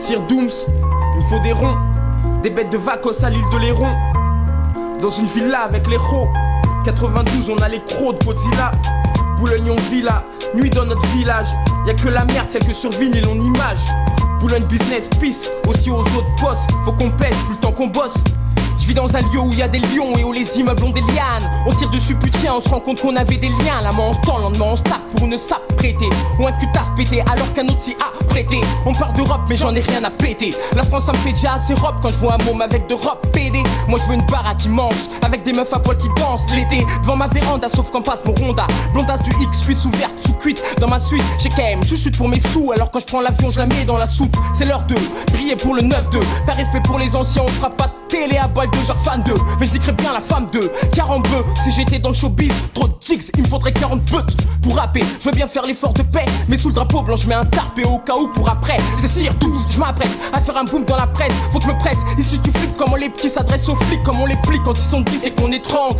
Sir Dooms, il me faut des ronds, des bêtes de vacos à l'île de Léron. Dans une villa avec les ros, 92 on a les crocs de Godzilla. Boulogne on villa, nuit dans notre village. Y'a que la merde, celle que sur vinyle on image. Boulogne business, peace, aussi aux autres boss. Faut qu'on pèse, plus le temps qu'on bosse. Je vis dans un lieu où il y a des lions et où les immeubles ont des lianes. On tire dessus putain, on se rend compte qu'on avait des liens. La main on se tend, le lendemain on se tape pour une sape prêtée. Ou un cul-tasse pété alors qu'un autre s'y a prêté. On parle d'Europe mais j'en ai rien à péter. La France ça me fait déjà assez robe quand je vois un môme avec de robe PD. Moi je veux une baraque immense avec des meufs à poil qui dansent l'été devant ma véranda sauf quand passe mon Ronda. Blondasse du X, cuisse ouverte, sous cuite. Dans ma suite j'ai quand même chute pour mes sous. Alors quand je prends l'avion je la mets dans la soupe. C'est l'heure de briller pour le 9-2. Pas respect pour les anciens, on fera pas de télé à balle de genre fan 2. Mais je dirais bien la femme de 40 bœufs. Si j'étais dans le showbiz, trop de jigs, il me faudrait 40 buts pour rapper. Je veux bien faire l'effort de paix, mais sous le drapeau blanc je mets un tarpé au cas où pour après. C'est Sir 12, je m'apprête à faire un boom dans la presse. Faut que je me presse, ici tu flippes comment les petits s'adressent aux flics. Comme on les plie quand ils sont 10 et qu'on est 30.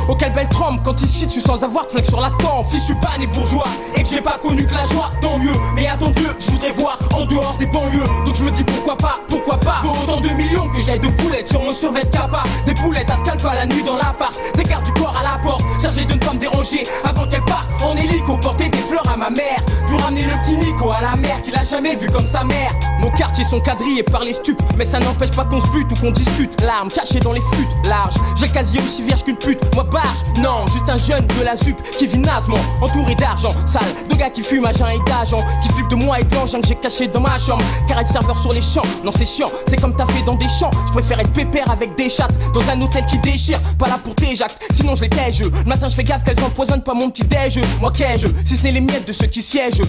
Oh quelle belle trempe quand ils shit, je suis sans avoir de flingue sur la tempe. Si je suis pas né bourgeois et que j'ai pas connu que la joie, tant mieux. Mais attends Dieu, je voudrais voir en dehors des banlieues. Donc je me dis pourquoi pas. Faut autant de millions que j'aille de poulettes sur mon survêt capa. Des poulettes à scalpa la nuit dans l'appart. Des gardes du corps à la porte, chargé de ne pas me déranger avant qu'elle parte en hélico, porter des fleurs à ma mère. Pour ramener le petit Nico à la mer qu'il a jamais vu comme sa mère. Nos quartiers sont quadrillés par les stupes, mais ça n'empêche pas qu'on se bute ou qu'on dispute. L'arme cachée dans les flûtes larges. J'ai le casier aussi vierge qu'une pute. Moi barge, non, juste un jeune de la ZUP qui vit nazement, entouré d'argent sale, de gars qui fument agent et d'agents, qui flippent de moi et de l'engin que j'ai caché dans ma chambre. Car être serveur sur les champs, non c'est chiant, c'est comme t'as fait dans des champs. Je préfère être pépère avec des chattes dans un hôtel qui déchire. Pas là pour tes jacques, sinon je les tège. Le matin je fais gaffe qu'elles empoisonnent pas mon petit déj. Moi qu'ai-je, si ce n'est les miettes de ceux qui siègent.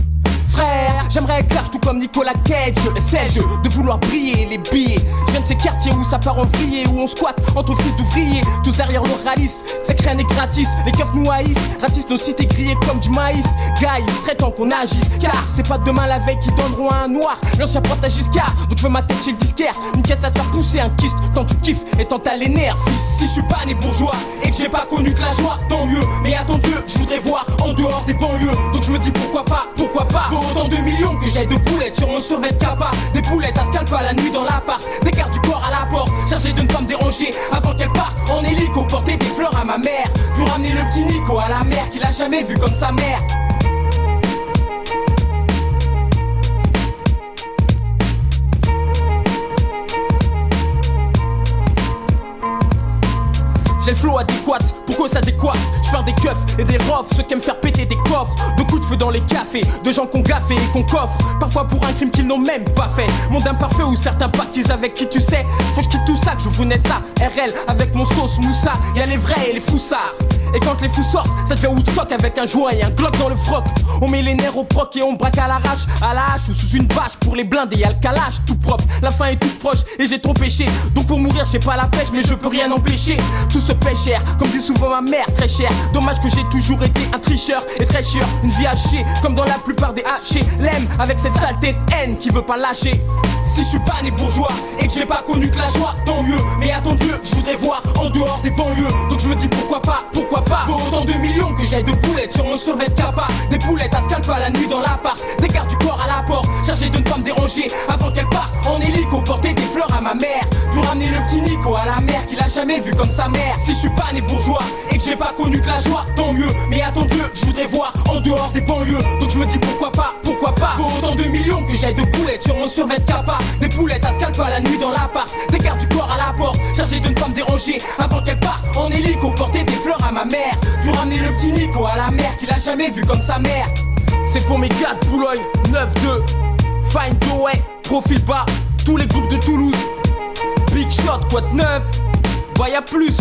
Frère, j'aimerais être large tout comme Nicolas Cage. Sais-je de vouloir briller les billets. Je viens de ces quartiers où ça part en vrille, où on squatte entre fils d'ouvriers, tous derrière leur ralice. C'est que rien n'est gratis, les keufs nous haïssent, ratissent nos cités grillées comme du maïs. Gars, il serait temps qu'on agisse, car c'est pas demain la veille qui donneront un noir. L'ancien poste à Giscard, donc je veux ma tête chez le disquaire. Une caisse à te faire pousser un kyste, tant tu kiffes et tant t'as les nerfs. Fils, si je suis pas né bourgeois et que j'ai pas connu que la joie, tant mieux. Mais attends Dieu, je voudrais voir en dehors des banlieues. Donc je me dis pourquoi pas. Autant de millions que j'aille de poulettes sur mon survêt capa. Des poulettes à scalpa la nuit dans l'appart. Des gardes du corps à la porte, chargés de ne pas me déranger avant qu'elle parte en hélico, porter des fleurs à ma mère. Pour ramener le petit Nico à la mer qu'il a jamais vu comme sa mère. J'ai le flow adéquat, pourquoi ça décoiffe? Je perds des keufs et des rofs, ceux qui aiment faire péter des coffres. De coups de feu dans les cafés, de gens qu'on gaffé et qu'on coffre. Parfois pour un crime qu'ils n'ont même pas fait. Monde imparfait où certains partisent avec qui tu sais. Faut que je quitte tout ça, que je vous naisse ça. RL avec mon sauce moussa, y'a les vrais et les foussards. Et quand les fous sortent, ça devient Woodstock avec un joint et un Glock dans le froc. On met les nerfs au proc et on braque à l'arrache, à la hache ou sous une bâche. Pour les blindes et y'a le calage tout propre. La fin est toute proche et j'ai trop péché. Donc pour mourir j'ai pas la pêche mais je peux rien empêcher. Tout se paie cher, comme dit souvent ma mère, très cher. Dommage que j'ai toujours été un tricheur et très cher. Une vie hachée, comme dans la plupart des HLM. Avec cette saleté de haine qui veut pas lâcher. Si je suis pas né bourgeois et que j'ai pas connu que la joie, tant mieux. Mais attends Dieu, je voudrais voir en dehors des banlieues. Donc je me dis pourquoi pas. Faut autant de millions que j'aille de poulettes sur mon survêt capa. Des poulettes à scalpa la nuit dans l'appart. Des gardes du corps à la porte, chargés de ne pas me déranger avant qu'elle parte en hélico, porter des fleurs à ma mère. Pour ramener le petit Nico à la mer qu'il a jamais vu comme sa mère. Si je suis pas né bourgeois et que j'ai pas connu que la joie, tant mieux. Mais attends Dieu, je voudrais voir en dehors des banlieues. Donc je me dis pourquoi pas. Faut autant de millions que j'aille de poulettes sur mon survêt capa. Des poulettes à scalpa la nuit dans l'appart. Des gardes du corps à la porte, chargés de ne pas me déranger avant qu'elle parte en hélico, porter des fleurs à ma mère. Pour ramener le petit Nico à la mer qu'il a jamais vu comme sa mère. C'est pour mes gars de Boulogne, 9-2 Fine Doé, profil bas, tous les groupes de Toulouse. Big Shot, quoi de neuf? Bah y'a plus.